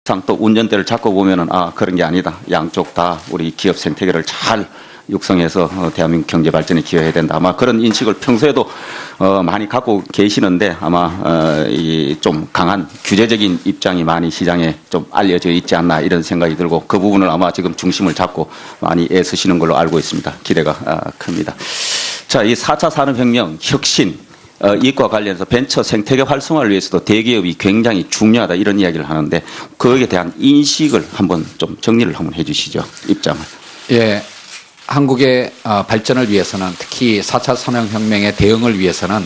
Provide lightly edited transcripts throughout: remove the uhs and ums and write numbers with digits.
막상 또 운전대를 잡고 보면은 아 그런 게 아니다. 양쪽 다 우리 기업 생태계를 잘 육성해서 대한민국 경제 발전에 기여해야 된다. 아마 그런 인식을 평소에도 많이 갖고 계시는데 아마 이 좀 강한 규제적인 입장이 많이 시장에 좀 알려져 있지 않나 이런 생각이 들고 그 부분을 아마 지금 중심을 잡고 많이 애쓰시는 걸로 알고 있습니다. 기대가 큽니다. 자, 이 4차 산업혁명 혁신 이익과 관련해서 벤처 생태계 활성화를 위해서도 대기업이 굉장히 중요하다 이런 이야기를 하는데 거기에 대한 인식을 한번 좀 정리를 한번 해주시죠. 입장을. 예. 한국의 발전을 위해서는 특히 4차 산업혁명의 대응을 위해서는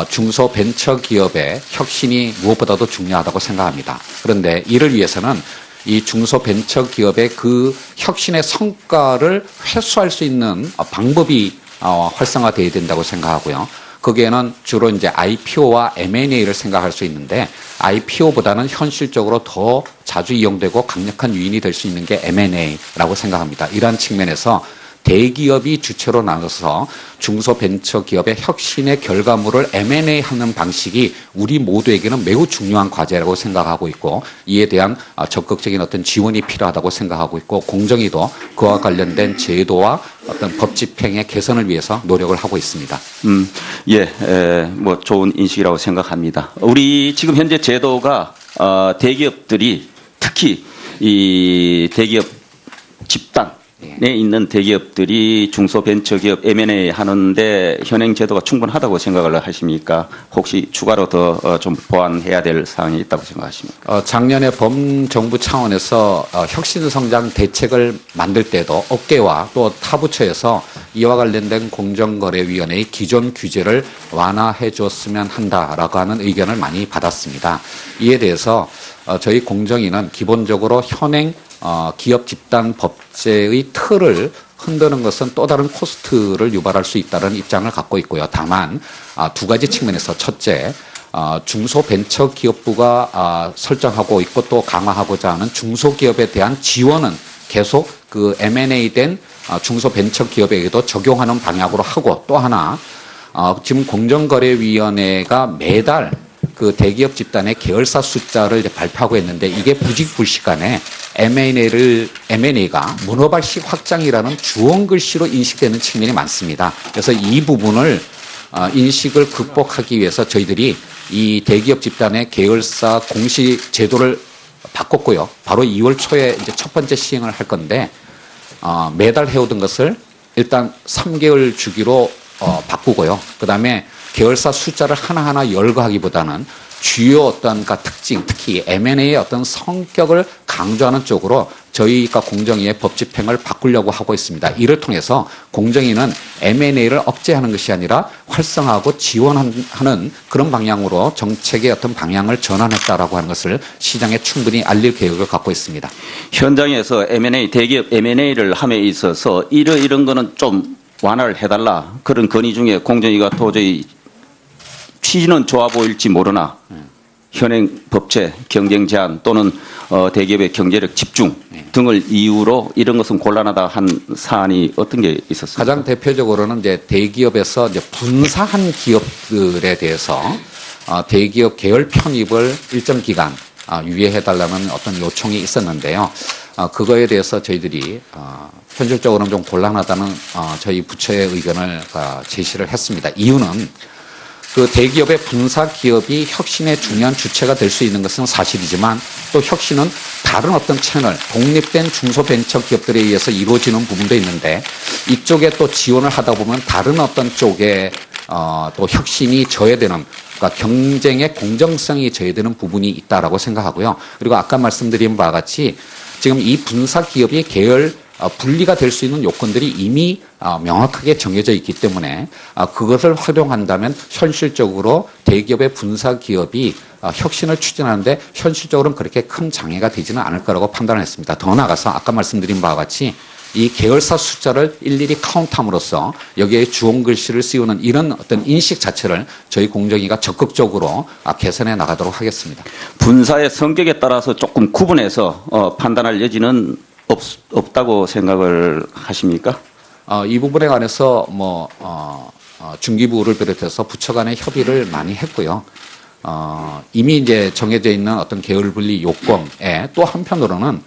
중소벤처기업의 혁신이 무엇보다도 중요하다고 생각합니다. 그런데 이를 위해서는 이 중소벤처기업의 그 혁신의 성과를 회수할 수 있는 방법이 활성화되어야 된다고 생각하고요. 거기에는 주로 이제 IPO와 M&A를 생각할 수 있는데 IPO보다는 현실적으로 더 자주 이용되고 강력한 유인이 될 수 있는 게 M&A라고 생각합니다. 이러한 측면에서 대기업이 주체로 나눠서 중소벤처기업의 혁신의 결과물을 M&A 하는 방식이 우리 모두에게는 매우 중요한 과제라고 생각하고 있고 이에 대한 적극적인 어떤 지원이 필요하다고 생각하고 있고 공정위도 그와 관련된 제도와 어떤 법 집행의 개선을 위해서 노력을 하고 있습니다. 뭐 좋은 인식이라고 생각합니다. 우리 지금 현재 제도가 대기업들이 특히 이 대기업 집단 에 있는 대기업들이 중소벤처기업 M&A 하는데 현행 제도가 충분하다고 생각을 하십니까? 혹시 추가로 더 좀 보완해야 될 사항이 있다고 생각하십니까? 작년에 범정부 차원에서 혁신성장 대책을 만들 때도 업계와 또 타부처에서 이와 관련된 공정거래위원회의 기존 규제를 완화해 줬으면 한다라고 하는 의견을 많이 받았습니다. 이에 대해서 저희 공정위는 기본적으로 현행 기업 집단 법제의 틀을 흔드는 것은 또 다른 코스트를 유발할 수 있다는 입장을 갖고 있고요. 다만 두 가지 측면에서 첫째, 중소벤처기업부가 설정하고 있고 또 강화하고자 하는 중소기업에 대한 지원은 계속 그 M&A 된 중소벤처기업에게도 적용하는 방향으로 하고 또 하나 지금 공정거래위원회가 매달 그 대기업 집단의 계열사 숫자를 발표하고 있는데 이게 부직불식간에 M&A가 문어발식 확장이라는 주원 글씨로 인식되는 측면이 많습니다. 그래서 이 부분을 인식을 극복하기 위해서 저희들이 이 대기업 집단의 계열사 공시 제도를 바꿨고요. 바로 2월 초에 이제 첫 번째 시행을 할 건데 매달 해오던 것을 일단 3개월 주기로 바꾸고요. 그다음에 계열사 숫자를 하나하나 열거하기보다는 주요 어떤 특징, 특히 M&A의 어떤 성격을 강조하는 쪽으로 저희가 공정위의 법 집행을 바꾸려고 하고 있습니다. 이를 통해서 공정위는 M&A를 억제하는 것이 아니라 활성화하고 지원하는 그런 방향으로 정책의 어떤 방향을 전환했다라고 하는 것을 시장에 충분히 알릴 계획을 갖고 있습니다. 현장에서 M&A, 대기업 M&A를 함에 있어서 이런 거는 좀 완화를 해달라. 그런 건의 중에 공정위가 도저히 취지는 좋아 보일지 모르나 현행 법제, 경쟁 제한 또는 대기업의 경제력 집중 등을 이유로 이런 것은 곤란하다 한 사안이 어떤 게 있었습니까? 가장 대표적으로는 이제 대기업에서 이제 분사한 기업들에 대해서 대기업 계열 편입을 일정 기간 유예해달라는 어떤 요청이 있었는데요. 그거에 대해서 저희들이 현실적으로는 좀 곤란하다는 저희 부처의 의견을 제시를 했습니다. 이유는 그 대기업의 분사 기업이 혁신의 중요한 주체가 될 수 있는 것은 사실이지만 또 혁신은 다른 어떤 채널, 독립된 중소벤처기업들에 의해서 이루어지는 부분도 있는데 이쪽에 또 지원을 하다 보면 다른 어떤 쪽에 또 혁신이 저해되는 그러니까 경쟁의 공정성이 저해되는 부분이 있다라고 생각하고요. 그리고 아까 말씀드린 바와 같이 지금 이 분사 기업이 계열 분리가 될 수 있는 요건들이 이미 명확하게 정해져 있기 때문에 그것을 활용한다면 현실적으로 대기업의 분사 기업이 혁신을 추진하는데 현실적으로는 그렇게 큰 장애가 되지는 않을 거라고 판단을 했습니다. 더 나아가서 아까 말씀드린 바와 같이 이 계열사 숫자를 일일이 카운트함으로써 여기에 주원 글씨를 씌우는 이런 어떤 인식 자체를 저희 공정위가 적극적으로 개선해 나가도록 하겠습니다. 분사의 성격에 따라서 조금 구분해서 판단할 여지는 없다고 생각을 하십니까? 이 부분에 관해서 중기부를 비롯해서 부처 간의 협의를 많이 했고요. 이미 이제 정해져 있는 어떤 계열 분리 요건에 또 한편으로는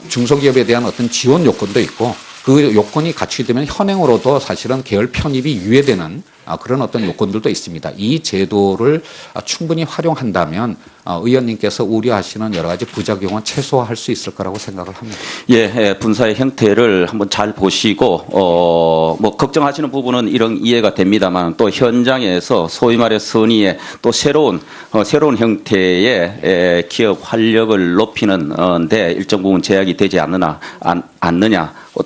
중소기업에 대한 어떤 지원 요건도 있고 그 요건이 갖추되면 현행으로도 사실은 계열 편입이 유예되는 그런 어떤 요건들도 있습니다. 이 제도를 충분히 활용한다면 의원님께서 우려하시는 여러 가지 부작용은 최소화할 수 있을 거라고 생각을 합니다. 예, 분사의 형태를 한번 잘 보시고 뭐 걱정하시는 부분은 이런 이해가 됩니다만 또 현장에서 소위 말해 선의의 또 새로운 형태의 기업 활력을 높이는 데 일정 부분 제약이 되지 않느냐.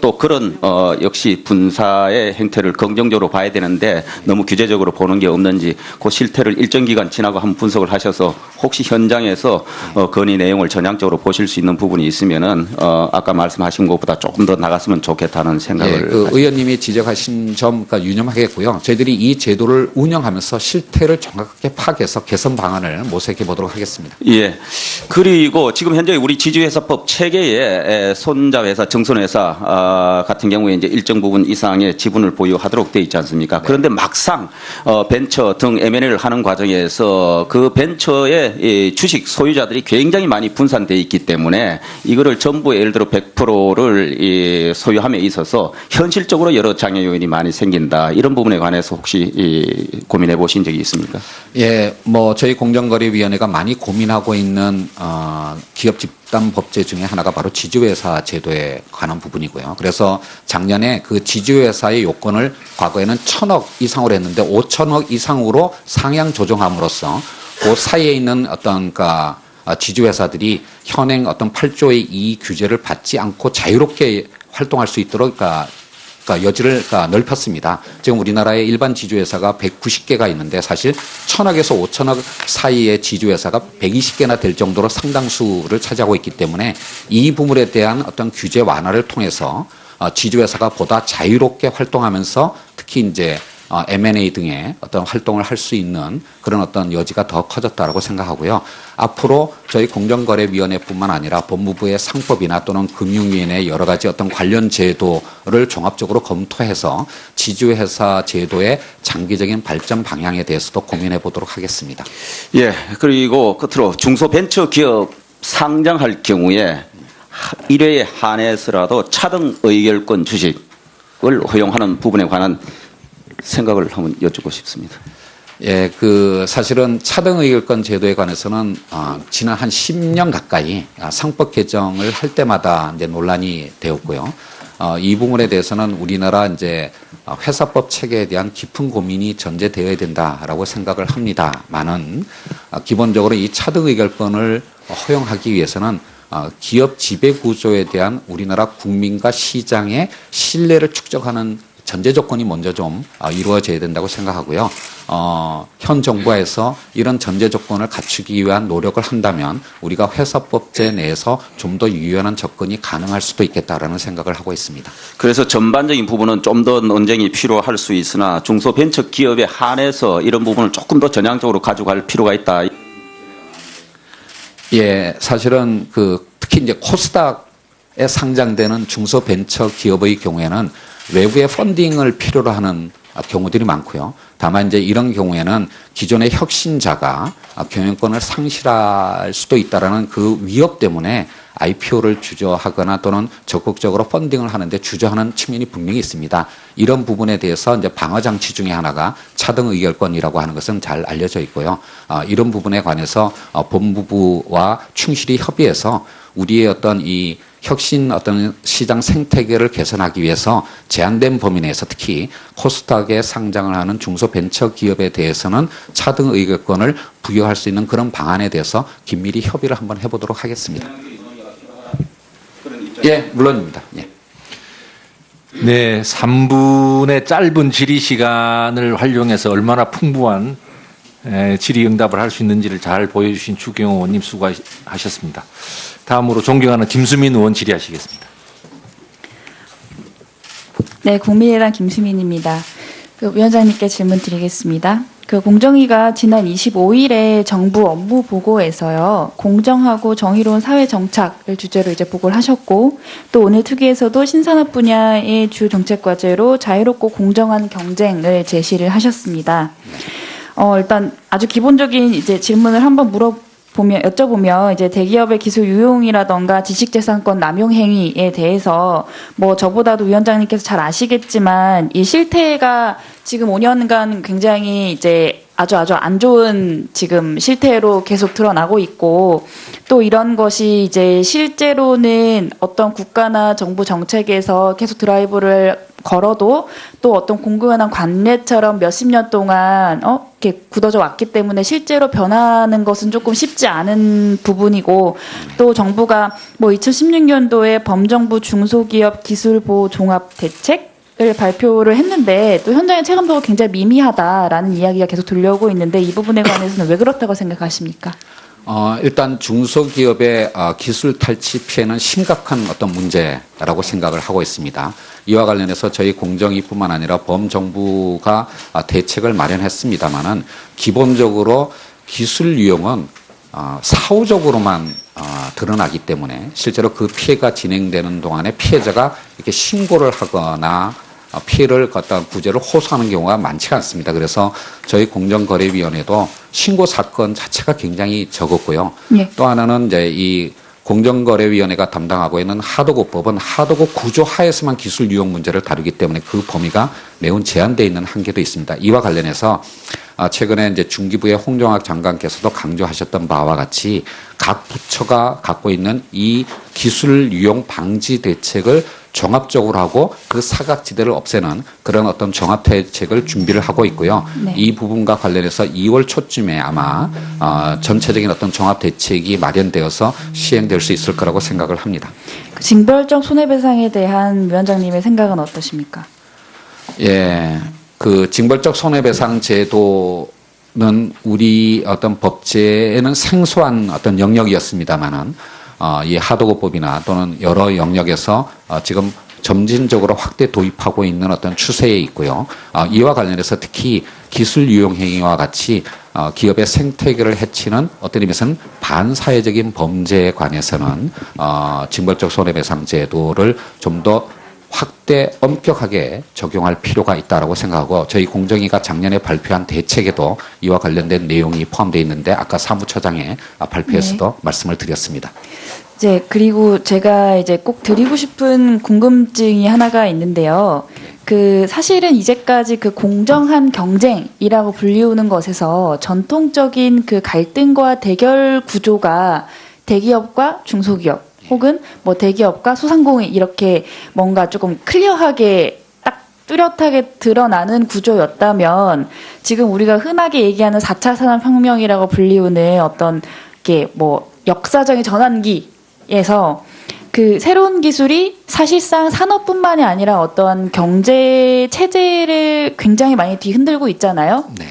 또 그런 역시 분사의 행태를 긍정적으로 봐야 되는데 너무 규제적으로 보는 게 없는지 그 실태를 일정 기간 지나고 한번 분석을 하셔서 혹시 현장에서 건의 내용을 전향적으로 보실 수 있는 부분이 있으면은 아까 말씀하신 것보다 조금 더 나갔으면 좋겠다는 생각을. 그 의원님이 지적하신 점과 유념하겠고요. 저희들이 이 제도를 운영하면서 실태를 정확하게 파악해서 개선 방안을 모색해 보도록 하겠습니다. 예. 그리고 지금 현재 우리 지주회사법 체계에 손자회사, 정선회사 같은 경우에 이제 일정 부분 이상의 지분을 보유하도록 되어 있지 않습니까? 그런데 막상 벤처 등 M&A를 하는 과정에서 그 벤처의 이 주식 소유자들이 굉장히 많이 분산되어 있기 때문에 이거를 전부 예를 들어 100%를 소유함에 있어서 현실적으로 여러 장애 요인이 많이 생긴다. 이런 부분에 관해서 혹시 고민해 보신 적이 있습니까? 예, 뭐 저희 공정거래위원회가 많이 고민하고 있는 기업 집단 법제 중에 하나가 바로 지주회사 제도에 관한 부분이고요. 그래서 작년에 그 지주회사의 요건을 과거에는 1,000억 이상으로 했는데 5,000억 이상으로 상향 조정함으로써 그 사이에 있는 어떤 지주회사들이 현행 어떤 8조의 이 규제를 받지 않고 자유롭게 활동할 수 있도록 여지를 넓혔습니다. 지금 우리나라의 일반 지주회사가 190개가 있는데 사실 1,000억에서 5,000억 사이의 지주회사가 120개나 될 정도로 상당수를 차지하고 있기 때문에 이 부분에 대한 어떤 규제 완화를 통해서 지주회사가 보다 자유롭게 활동하면서 특히 이제 M&A 등의 어떤 활동을 할 수 있는 그런 어떤 여지가 더 커졌다라고 생각하고요. 앞으로 저희 공정거래위원회뿐만 아니라 법무부의 상법이나 또는 금융위원회의 여러 가지 어떤 관련 제도를 종합적으로 검토해서 지주회사 제도의 장기적인 발전 방향에 대해서도 고민해 보도록 하겠습니다. 예, 그리고 끝으로 중소벤처기업 상장할 경우에 1회에 한해서라도 차등 의결권 주식을 허용하는 부분에 관한 생각을 한번 여쭙고 싶습니다. 예, 사실은 차등 의결권 제도에 관해서는 지난 한 10년 가까이 상법 개정을 할 때마다 이제 논란이 되었고요. 이 부분에 대해서는 우리나라 이제 회사법 체계에 대한 깊은 고민이 전제되어야 된다라고 생각을 합니다만은 기본적으로 이 차등 의결권을 허용하기 위해서는 기업 지배 구조에 대한 우리나라 국민과 시장의 신뢰를 축적하는 전제 조건이 먼저 좀 이루어져야 된다고 생각하고요. 현 정부에서 이런 전제 조건을 갖추기 위한 노력을 한다면 우리가 회사법제 내에서 좀 더 유연한 접근이 가능할 수도 있겠다라는 생각을 하고 있습니다. 그래서 전반적인 부분은 좀 더 논쟁이 필요할 수 있으나 중소벤처기업에 한해서 이런 부분을 조금 더 전향적으로 가져갈 필요가 있다. 예, 사실은 특히 이제 코스닥에 상장되는 중소벤처기업의 경우에는 외부의 펀딩을 필요로 하는 경우들이 많고요. 다만 이제 이런 경우에는 기존의 혁신자가 경영권을 상실할 수도 있다라는 그 위협 때문에 IPO를 주저하거나 또는 적극적으로 펀딩을 하는데 주저하는 측면이 분명히 있습니다. 이런 부분에 대해서 이제 방어 장치 중에 하나가 차등 의결권이라고 하는 것은 잘 알려져 있고요. 이런 부분에 관해서 법무부와 충실히 협의해서 우리의 어떤 이 혁신 어떤 시장 생태계를 개선하기 위해서 제한된 범위 내에서 특히 코스닥에 상장을 하는 중소벤처기업에 대해서는 차등 의결권을 부여할 수 있는 그런 방안에 대해서 긴밀히 협의를 한번 해보도록 하겠습니다. 예, 물론입니다. 예. 네, 3분의 짧은 질의 시간을 활용해서 얼마나 풍부한 질의응답을 할 수 있는지를 잘 보여주신 추경호 의원님 수고하셨습니다. 다음으로 존경하는 김수민 의원 질의하시겠습니다. 네, 국민의당 김수민입니다. 위원장님께 질문 드리겠습니다. 공정위가 지난 25일에 정부 업무 보고에서요, 공정하고 정의로운 사회 정착을 주제로 이제 보고를 하셨고, 또 오늘 특위에서도 신산업 분야의 주 정책 과제로 자유롭고 공정한 경쟁을 제시를 하셨습니다. 일단 아주 기본적인 이제 질문을 한번 여쭤보면 이제 대기업의 기술 유용이라던가 지식재산권 남용 행위에 대해서 뭐 저보다도 위원장님께서 잘 아시겠지만 이 실태가 지금 5년간 굉장히 이제 아주 안 좋은 지금 실태로 계속 드러나고 있고 또 이런 것이 이제 실제로는 어떤 국가나 정부 정책에서 계속 드라이브를 걸어도 또 어떤 공공연한 관례처럼 몇십 년 동안 이렇게 굳어져 왔기 때문에 실제로 변하는 것은 조금 쉽지 않은 부분이고 또 정부가 뭐 2016년도에 범정부 중소기업 기술보호 종합 대책 을 발표를 했는데 또 현장의 체감도가 굉장히 미미하다라는 이야기가 계속 들려오고 있는데 이 부분에 관해서는 왜 그렇다고 생각하십니까? 일단 중소기업의 기술 탈취 피해는 심각한 어떤 문제라고 생각을 하고 있습니다. 이와 관련해서 저희 공정위뿐만 아니라 범정부가 대책을 마련했습니다마는 기본적으로 기술 유용은 사후적으로만 드러나기 때문에 실제로 그 피해가 진행되는 동안에 피해자가 이렇게 신고를 하거나 피해를 갖다 구제를 호소하는 경우가 많지가 않습니다. 그래서 저희 공정거래위원회도 신고 사건 자체가 굉장히 적었고요. 네. 또 하나는 이제 이 공정거래위원회가 담당하고 있는 하도급법은 하도급 구조 하에서만 기술 유용 문제를 다루기 때문에 그 범위가 매우 제한되어 있는 한계도 있습니다. 이와 관련해서 최근에 이제 중기부의 홍정학 장관께서도 강조하셨던 바와 같이 각 부처가 갖고 있는 이 기술 유용 방지 대책을 종합적으로 하고 그 사각지대를 없애는 그런 어떤 종합 대책을 준비를 하고 있고요. 네. 이 부분과 관련해서 2월 초쯤에 아마 전체적인 어떤 종합 대책이 마련되어서 시행될 수 있을 거라고 생각을 합니다. 그 징벌적 손해배상에 대한 위원장님의 생각은 어떠십니까? 예, 그 징벌적 손해배상 제도는 우리 어떤 법제에는 생소한 어떤 영역이었습니다만은 이 하도급법이나 또는 여러 영역에서 지금 점진적으로 확대 도입하고 있는 어떤 추세에 있고요. 이와 관련해서 특히 기술 유용 행위와 같이 기업의 생태계를 해치는 어떤 의미에서는 반사회적인 범죄에 관해서는 징벌적 손해배상 제도를 좀 더 확대 엄격하게 적용할 필요가 있다라고 생각하고 저희 공정위가 작년에 발표한 대책에도 이와 관련된 내용이 포함되어 있는데 아까 사무처장의 발표에서도 네. 말씀을 드렸습니다. 이제 그리고 제가 이제 꼭 드리고 싶은 궁금증이 하나가 있는데요. 그 사실은 이제까지 그 공정한 경쟁이라고 불리우는 것에서 전통적인 그 갈등과 대결 구조가 대기업과 중소기업 혹은 뭐 대기업과 소상공인 이렇게 뭔가 조금 클리어하게 딱 뚜렷하게 드러나는 구조였다면 지금 우리가 흔하게 얘기하는 4차 산업혁명이라고 불리우는 어떤 게 뭐 역사적인 전환기에서 그 새로운 기술이 사실상 산업뿐만이 아니라 어떠한 경제 체제를 굉장히 많이 뒤흔들고 있잖아요. 네.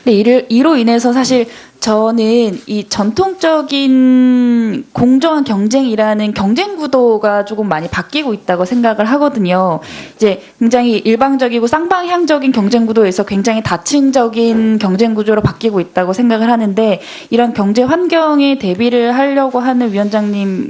근데 이로 인해서 사실 저는 이 전통적인 공정한 경쟁이라는 경쟁 구도가 조금 많이 바뀌고 있다고 생각을 하거든요. 이제 굉장히 일방적이고 쌍방향적인 경쟁 구도에서 굉장히 다층적인 경쟁 구조로 바뀌고 있다고 생각을 하는데 이런 경제 환경에 대비를 하려고 하는 위원장님의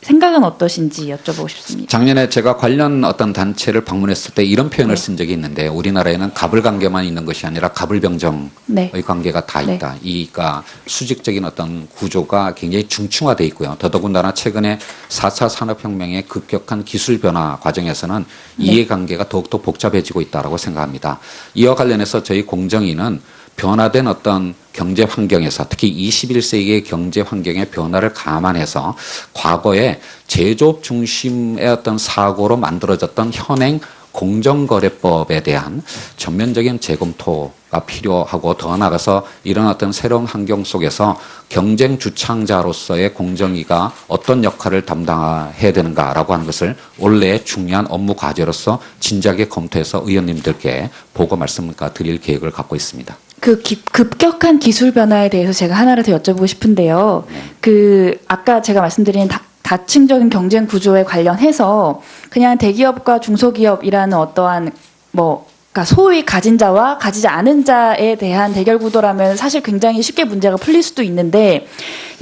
생각은 어떠신지 여쭤보고 싶습니다. 작년에 제가 관련 어떤 단체를 방문했을 때 이런 표현을 쓴 적이 있는데 우리나라에는 갑을관계만 있는 것이 아니라 갑을병정의 네. 관계가 다 있다. 이가 수직적인 어떤 구조가 굉장히 중층화되어 있고요. 더더군다나 최근에 4차 산업혁명의 급격한 기술 변화 과정에서는 이해관계가 더욱더 복잡해지고 있다고 생각합니다. 이와 관련해서 저희 공정위는 변화된 어떤 경제 환경에서 특히 21세기의 경제 환경의 변화를 감안해서 과거에 제조업 중심의 어떤 사고로 만들어졌던 현행 공정거래법에 대한 전면적인 재검토가 필요하고 더 나아가서 이런 어떤 새로운 환경 속에서 경쟁 주창자로서의 공정위가 어떤 역할을 담당해야 되는가라고 하는 것을 원래 중요한 업무 과제로서 진지하게 검토해서 의원님들께 보고 말씀드릴 계획을 갖고 있습니다. 그 급격한 기술 변화에 대해서 제가 하나를 더 여쭤보고 싶은데요. 그 아까 제가 말씀드린 다층적인 경쟁 구조에 관련해서 그냥 대기업과 중소기업이라는 어떠한 뭐 그러니까 소위 가진 자와 가지지 않은 자에 대한 대결 구도라면 사실 굉장히 쉽게 문제가 풀릴 수도 있는데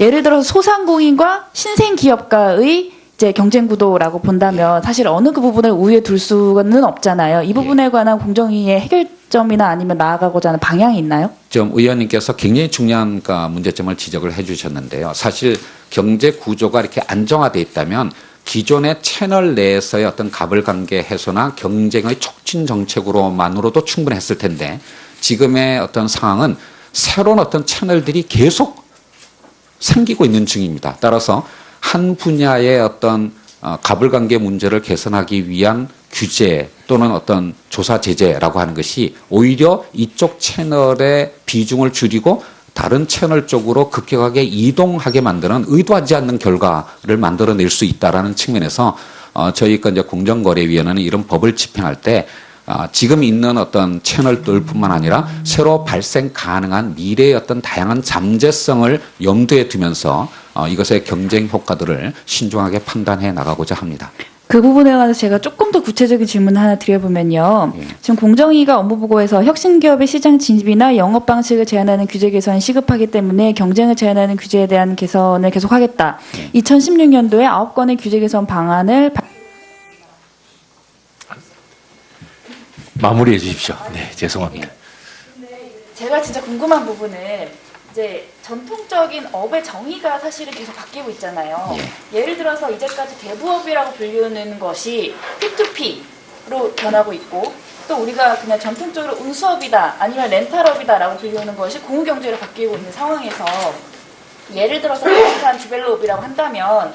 예를 들어서 소상공인과 신생기업가의 이제 경쟁 구도라고 본다면 사실 어느 그 부분을 우위에 둘 수는 없잖아요. 이 부분에 관한 공정위의 해결점이나 아니면 나아가고자 하는 방향이 있나요? 좀 의원님께서 굉장히 중요한 문제점을 지적을 해주셨는데요. 사실 경제 구조가 이렇게 안정화돼 있다면 기존의 채널 내에서의 어떤 가불관계 해소나 경쟁의 촉진 정책으로만으로도 충분했을 텐데 지금의 어떤 상황은 새로운 어떤 채널들이 계속 생기고 있는 중입니다. 따라서 한 분야의 어떤 가불관계 문제를 개선하기 위한 규제 또는 어떤 조사 제재라고 하는 것이 오히려 이쪽 채널의 비중을 줄이고 다른 채널 쪽으로 급격하게 이동하게 만드는 의도하지 않는 결과를 만들어낼 수 있다라는 측면에서 저희가 이제 공정거래위원회는 이런 법을 집행할 때 지금 있는 어떤 채널들뿐만 아니라 새로 발생 가능한 미래의 어떤 다양한 잠재성을 염두에 두면서 이것의 경쟁 효과들을 신중하게 판단해 나가고자 합니다. 그 부분에 관해서 제가 조금 더 구체적인 질문 하나 드려보면요. 지금 공정위가 업무보고에서 혁신기업의 시장 진입이나 영업 방식을 제한하는 규제 개선이 시급하기 때문에 경쟁을 제한하는 규제에 대한 개선을 계속하겠다. 2016년도에 9건의 규제 개선 방안을 마무리해 주십시오. 네, 죄송합니다. 제가 진짜 궁금한 부분은 이제 전통적인 업의 정의가 사실은 계속 바뀌고 있잖아요. 예를 들어서 이제까지 대부업이라고 불리는 것이 P2P로 변하고 있고 또 우리가 그냥 전통적으로 운수업이다 아니면 렌탈업이다라고 불리는 것이 공유경제로 바뀌고 있는 상황에서 예를 들어서 부동산 디벨롭이라고 한다면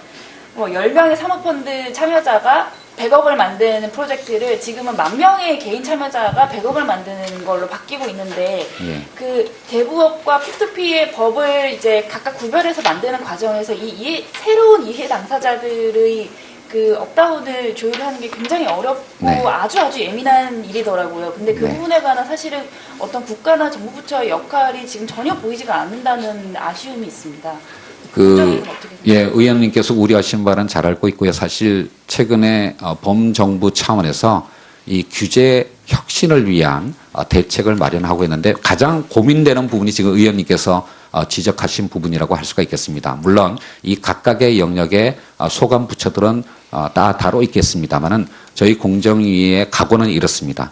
뭐 10명의 사모펀드 참여자가 100억을 만드는 프로젝트를 지금은 10,000명의 개인 참여자가 100억을 만드는 걸로 바뀌고 있는데 그 대부업과 P2P의 법을 이제 각각 구별해서 만드는 과정에서 새로운 이해 당사자들의 그 업다운을 조율하는 게 굉장히 어렵고 아주 예민한 일이더라고요. 근데 그 부분에 관한 사실은 어떤 국가나 정부 부처의 역할이 지금 전혀 보이지가 않는다는 아쉬움이 있습니다. 의원님께서 우려하신 바는 잘 알고 있고요. 사실 최근에 범정부 차원에서 이 규제 혁신을 위한 대책을 마련하고 있는데 가장 고민되는 부분이 지금 의원님께서 지적하신 부분이라고 할 수가 있겠습니다. 물론 이 각각의 영역의 소관 부처들은 다 다뤄 있겠습니다만은 저희 공정위의 각오는 이렇습니다.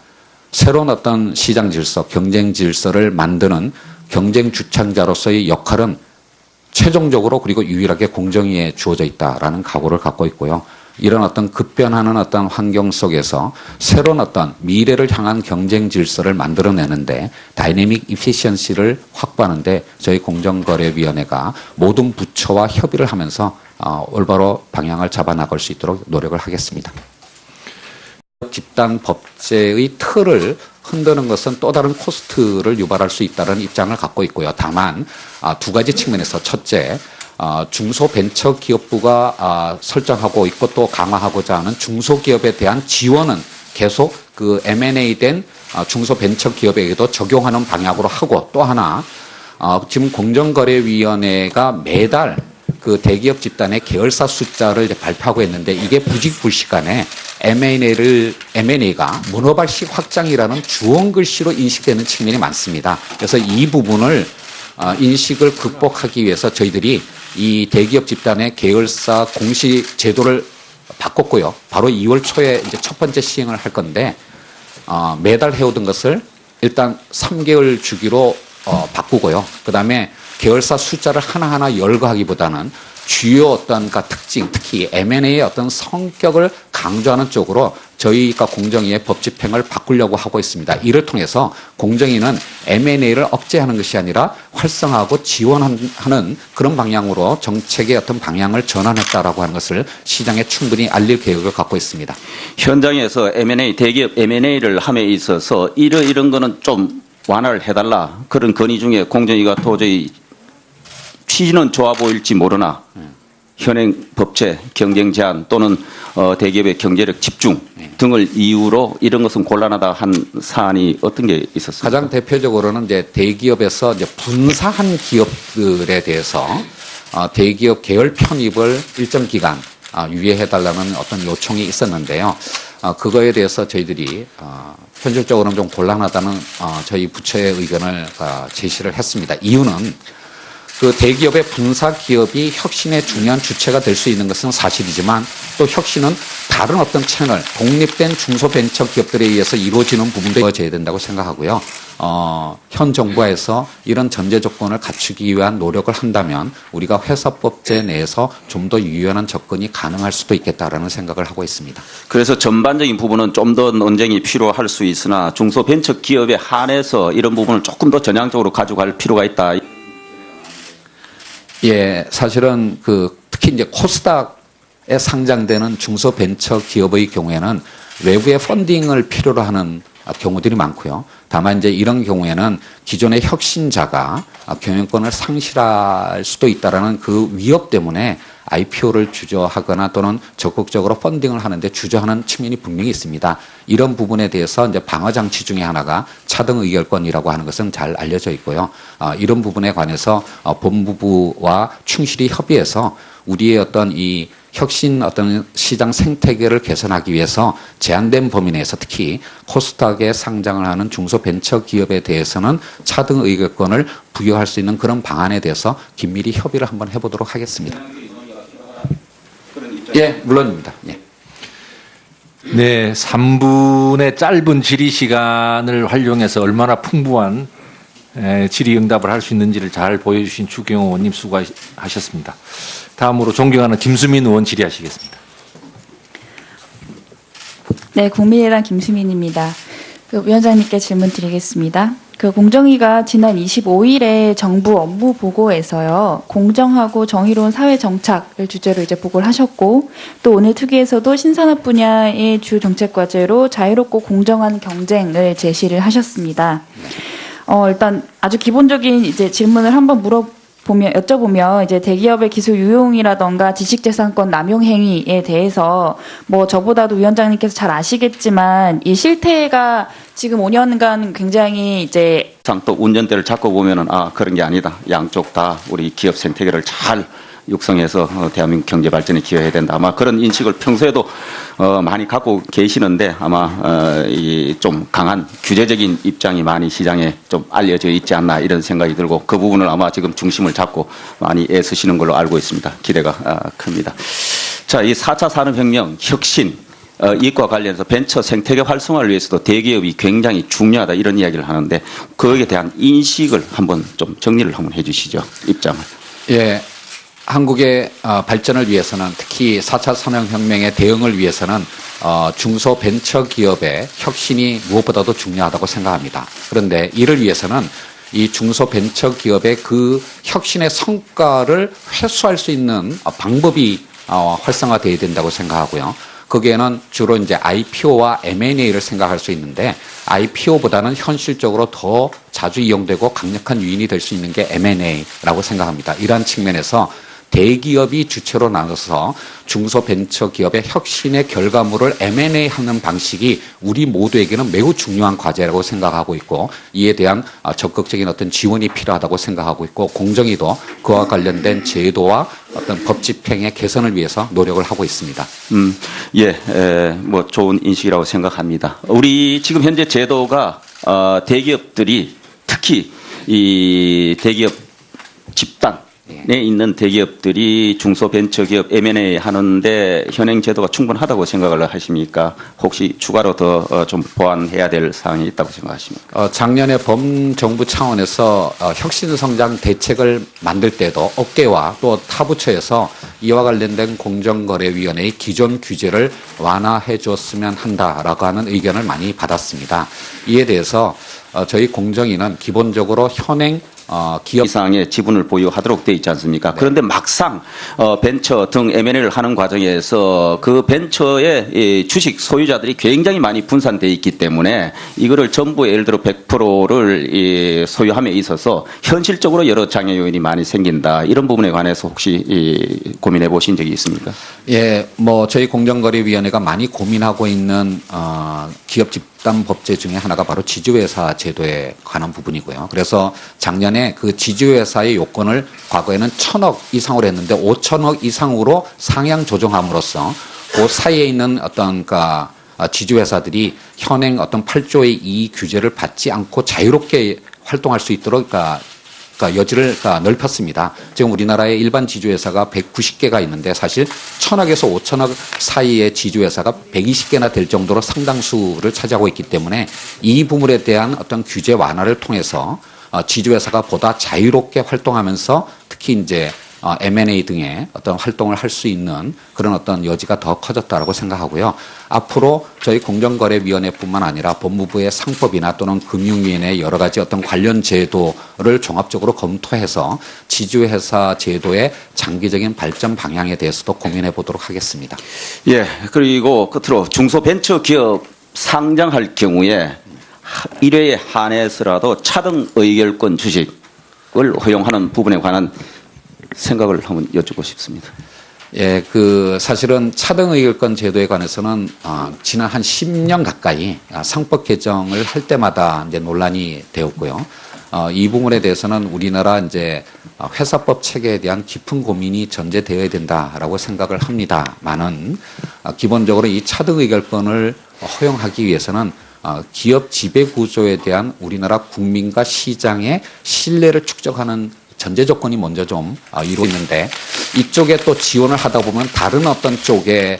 새로운 어떤 시장 질서, 경쟁 질서를 만드는 경쟁 주창자로서의 역할은 최종적으로 그리고 유일하게 공정위에 주어져 있다라는 각오를 갖고 있고요. 이런 어떤 급변하는 어떤 환경 속에서 새로운 어떤 미래를 향한 경쟁 질서를 만들어내는데 다이내믹 이피시언시를 확보하는데 저희 공정거래위원회가 모든 부처와 협의를 하면서 올바로 방향을 잡아나갈 수 있도록 노력을 하겠습니다. 집단 법제의 틀을 흔드는 것은 또 다른 코스트를 유발할 수 있다는 입장을 갖고 있고요. 다만 두 가지 측면에서 첫째, 중소벤처기업부가 설정하고 있고 또 강화하고자 하는 중소기업에 대한 지원은 계속 그 M&A 된 중소벤처기업에게도 적용하는 방향으로 하고 또 하나 지금 공정거래위원회가 매달 그 대기업 집단의 계열사 숫자를 이제 발표하고 있는데 이게 부직불식간에 M&A가 문어발식 확장이라는 주원 글씨로 인식되는 측면이 많습니다. 그래서 이 부분을 인식을 극복하기 위해서 저희들이 이 대기업 집단의 계열사 공시 제도를 바꿨고요. 바로 2월 초에 이제 첫 번째 시행을 할 건데 매달 해오던 것을 일단 3개월 주기로 바꾸고요. 그다음에 계열사 숫자를 하나하나 열거하기보다는 주요 어떤 특징, 특히 M&A의 어떤 성격을 강조하는 쪽으로 저희가 공정위의 법 집행을 바꾸려고 하고 있습니다. 이를 통해서 공정위는 M&A를 억제하는 것이 아니라 활성화하고 지원하는 그런 방향으로 정책의 어떤 방향을 전환했다라고 하는 것을 시장에 충분히 알릴 계획을 갖고 있습니다. 현장에서 M&A, 대기업 M&A를 함에 있어서 이런 거는 좀 완화를 해달라. 그런 건의 중에 공정위가 도저히 취지는 좋아 보일지 모르나 현행 법제, 경쟁 제한 또는 대기업의 경제력 집중 등을 이유로 이런 것은 곤란하다 한 사안이 어떤 게 있었습니까? 가장 대표적으로는 이제 대기업에서 이제 분사한 기업들에 대해서 대기업 계열 편입을 일정 기간 유예해달라는 어떤 요청이 있었는데요. 그거에 대해서 저희들이 현실적으로는 좀 곤란하다는 저희 부처의 의견을 제시를 했습니다. 이유는 그 대기업의 분사 기업이 혁신의 중요한 주체가 될 수 있는 것은 사실이지만 또 혁신은 다른 어떤 채널, 독립된 중소벤처기업들에 의해서 이루어지는 부분도 이루어져야 된다고 생각하고요. 현 정부에서 이런 전제 조건을 갖추기 위한 노력을 한다면 우리가 회사법제 내에서 좀 더 유연한 접근이 가능할 수도 있겠다라는 생각을 하고 있습니다. 그래서 전반적인 부분은 좀 더 논쟁이 필요할 수 있으나 중소벤처기업에 한해서 이런 부분을 조금 더 전향적으로 가져갈 필요가 있다. 예, 사실은 특히 이제 코스닥에 상장되는 중소벤처기업의 경우에는 외부의 펀딩을 필요로 하는 경우들이 많고요. 다만 이제 이런 경우에는 기존의 혁신자가 경영권을 상실할 수도 있다라는 그 위협 때문에 IPO를 주저하거나 또는 적극적으로 펀딩을 하는데 주저하는 측면이 분명히 있습니다. 이런 부분에 대해서 이제 방어 장치 중에 하나가 차등 의결권이라고 하는 것은 잘 알려져 있고요. 이런 부분에 관해서 법무부와 충실히 협의해서 우리의 어떤 이 혁신 어떤 시장 생태계를 개선하기 위해서 제한된 범위 내에서 특히 코스닥에 상장을 하는 중소벤처기업에 대해서는 차등 의결권을 부여할 수 있는 그런 방안에 대해서 긴밀히 협의를 한번 해보도록 하겠습니다. 예, 물론입니다. 예. 네, 3분의 짧은 질의 시간을 활용해서 얼마나 풍부한 질의응답을 할 수 있는지를 잘 보여주신 추경호 의원님 수고하셨습니다. 다음으로 존경하는 김수민 의원 질의하시겠습니다. 네, 국민의당 김수민입니다. 위원장님께 질문 드리겠습니다. 공정위가 지난 25일에 정부 업무 보고에서요, 공정하고 정의로운 사회 정착을 주제로 이제 보고를 하셨고, 또 오늘 특위에서도 신산업 분야의 주 정책 과제로 자유롭고 공정한 경쟁을 제시를 하셨습니다. 일단 아주 기본적인 이제 질문을 한번 여쭤보면 이제 대기업의 기술 유용이라던가 지식재산권 남용 행위에 대해서 저보다도 위원장님께서 잘 아시겠지만 이 실태가 지금 5년간 굉장히 이제 또 운전대를 잡고 보면은 그런 게 아니다. 양쪽 다 우리 기업 생태계를 잘 육성해서 대한민국 경제 발전에 기여해야 된다. 아마 그런 인식을 평소에도 많이 갖고 계시는데 아마 이 좀 강한 규제적인 입장이 많이 시장에 좀 알려져 있지 않나 이런 생각이 들고 그 부분을 아마 지금 중심을 잡고 많이 애쓰시는 걸로 알고 있습니다. 기대가 큽니다. 자, 이 4차 산업혁명 혁신 이익과 관련해서 벤처 생태계 활성화를 위해서도 대기업이 굉장히 중요하다 이런 이야기를 하는데 거기에 대한 인식을 한번 좀 정리를 한번 해주시죠. 입장을. 예. 한국의 발전을 위해서는 특히 4차 산업혁명의 대응을 위해서는 중소벤처기업의 혁신이 무엇보다도 중요하다고 생각합니다. 그런데 이를 위해서는 이 중소벤처기업의 그 혁신의 성과를 회수할 수 있는 방법이 활성화되어야 된다고 생각하고요. 거기에는 주로 이제 IPO와 M&A를 생각할 수 있는데 IPO보다는 현실적으로 더 자주 이용되고 강력한 유인이 될 수 있는 게 M&A라고 생각합니다. 이러한 측면에서 대기업이 주체로 나눠서 중소벤처기업의 혁신의 결과물을 M&A 하는 방식이 우리 모두에게는 매우 중요한 과제라고 생각하고 있고 이에 대한 적극적인 어떤 지원이 필요하다고 생각하고 있고 공정위도 그와 관련된 제도와 어떤 법 집행의 개선을 위해서 노력을 하고 있습니다. 좋은 인식이라고 생각합니다. 우리 지금 현재 제도가 대기업들이 특히 이 대기업 집단 에 있는 대기업들이 중소벤처기업 M&A 하는데 현행 제도가 충분하다고 생각을 하십니까? 혹시 추가로 더 좀 보완해야 될 사항이 있다고 생각하십니까? 작년에 범정부 차원에서 혁신성장 대책을 만들 때도 업계와 또 타부처에서 이와 관련된 공정거래위원회의 기존 규제를 완화해 줬으면 한다라고 하는 의견을 많이 받았습니다. 이에 대해서 저희 공정위는 기본적으로 현행 기업 이상의 지분을 보유하도록 되어 있지 않습니까? 네. 그런데 막상 벤처 등 M&A를 하는 과정에서 그 벤처의 이 주식 소유자들이 굉장히 많이 분산되어 있기 때문에 이거를 전부 예를 들어 100%를 소유함에 있어서 현실적으로 여러 장애 요인이 많이 생긴다. 이런 부분에 관해서 혹시 고민해 보신 적이 있습니까? 예, 저희 공정거래위원회가 많이 고민하고 있는 기업 집단 법제 중에 하나가 바로 지주회사 제도에 관한 부분이고요. 그래서 작년에 그 지주회사의 요건을 과거에는 1,000억 이상으로 했는데 5,000억 이상으로 상향 조정함으로써 그 사이에 있는 어떤 지주회사들이 현행 어떤 8조의 이익 규제를 받지 않고 자유롭게 활동할 수 있도록 그러니까 여지를 넓혔습니다. 지금 우리나라의 일반 지주회사가 190개가 있는데 사실 1,000억에서 5,000억 사이의 지주회사가 120개나 될 정도로 상당수를 차지하고 있기 때문에 이 부분에 대한 어떤 규제 완화를 통해서 지주회사가 보다 자유롭게 활동하면서 특히 이제 M&A 등의 어떤 활동을 할 수 있는 그런 어떤 여지가 더 커졌다라고 생각하고요. 앞으로 저희 공정거래위원회뿐만 아니라 법무부의 상법이나 또는 금융위원회의 여러 가지 어떤 관련 제도를 종합적으로 검토해서 지주회사 제도의 장기적인 발전 방향에 대해서도 고민해 보도록 하겠습니다. 예, 그리고 끝으로 중소벤처기업 상장할 경우에 1회에 한해서라도 차등 의결권 주식을 허용하는 부분에 관한 생각을 한번 여쭙고 싶습니다. 예, 사실은 차등 의결권 제도에 관해서는 지난 한 10년 가까이 상법 개정을 할 때마다 이제 논란이 되었고요. 이 부분에 대해서는 우리나라 이제 회사법 체계에 대한 깊은 고민이 전제되어야 된다라고 생각을 합니다만은 기본적으로 이 차등 의결권을 허용하기 위해서는 기업 지배 구조에 대한 우리나라 국민과 시장의 신뢰를 축적하는 전제 조건이 먼저 좀 이루어지는데 이쪽에 또 지원을 하다 보면 다른 어떤 쪽에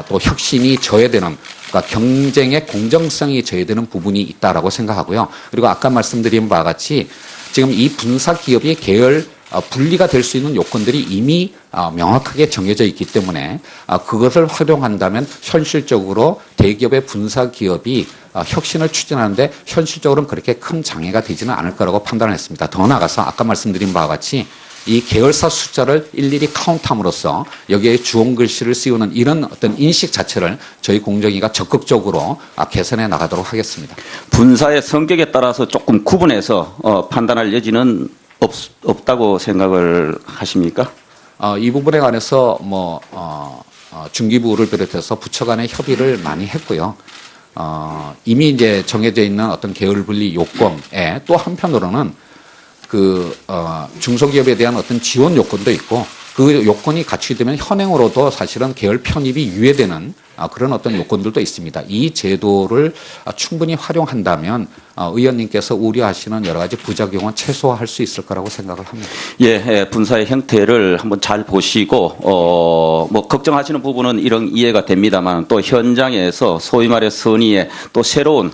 또 혁신이 저해되는 그러니까 경쟁의 공정성이 저해되는 부분이 있다라고 생각하고요. 그리고 아까 말씀드린 바와 같이 지금 이 분사 기업이 계열 분리가 될 수 있는 요건들이 이미 명확하게 정해져 있기 때문에 그것을 활용한다면 현실적으로 대기업의 분사 기업이 혁신을 추진하는데 현실적으로는 그렇게 큰 장애가 되지는 않을 거라고 판단을 했습니다. 더 나아가서 아까 말씀드린 바와 같이 이 계열사 숫자를 일일이 카운트함으로써 여기에 주온 글씨를 씌우는 이런 어떤 인식 자체를 저희 공정위가 적극적으로 개선해 나가도록 하겠습니다. 분사의 성격에 따라서 조금 구분해서 판단할 여지는 없다고 생각을 하십니까? 이 부분에 관해서 중기부를 비롯해서 부처 간의 협의를 많이 했고요. 이미 이제 정해져 있는 어떤 계열 분리 요건에 또 한편으로는 중소기업에 대한 어떤 지원 요건도 있고 그 요건이 갖추되면 현행으로도 사실은 계열 편입이 유예되는 그런 어떤 요건들도 있습니다. 이 제도를 충분히 활용한다면 의원님께서 우려하시는 여러 가지 부작용은 최소화할 수 있을 거라고 생각을 합니다. 예, 분사의 형태를 한번 잘 보시고 걱정하시는 부분은 이런 이해가 됩니다만 또 현장에서 소위 말해 선의의 또 새로운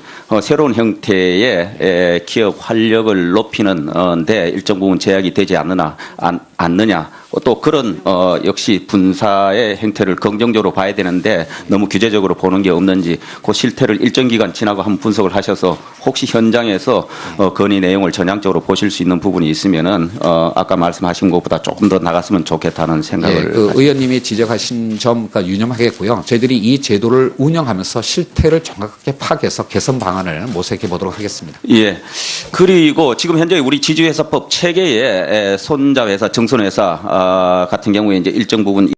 형태의 기업 활력을 높이는 데 일정 부분 제약이 되지 않느냐. 또 그런 역시 분사의 행태를 긍정적으로 봐야 되는데 너무 규제적으로 보는 게 없는지 그 실태를 일정 기간 지나고 한번 분석을 하셔서 혹시 현장에서 건의 내용을 전향적으로 보실 수 있는 부분이 있으면은 아까 말씀하신 것보다 조금 더 나갔으면 좋겠다는 생각을. 의원님이 지적하신 점 유념하겠고요. 저희들이 이 제도를 운영하면서 실태를 정확하게 파악해서 개선 방안을 모색해 보도록 하겠습니다. 예. 그리고 지금 현재 우리 지주회사법 체계에 손자회사, 정손회사 같은 경우에 이제 일정 부분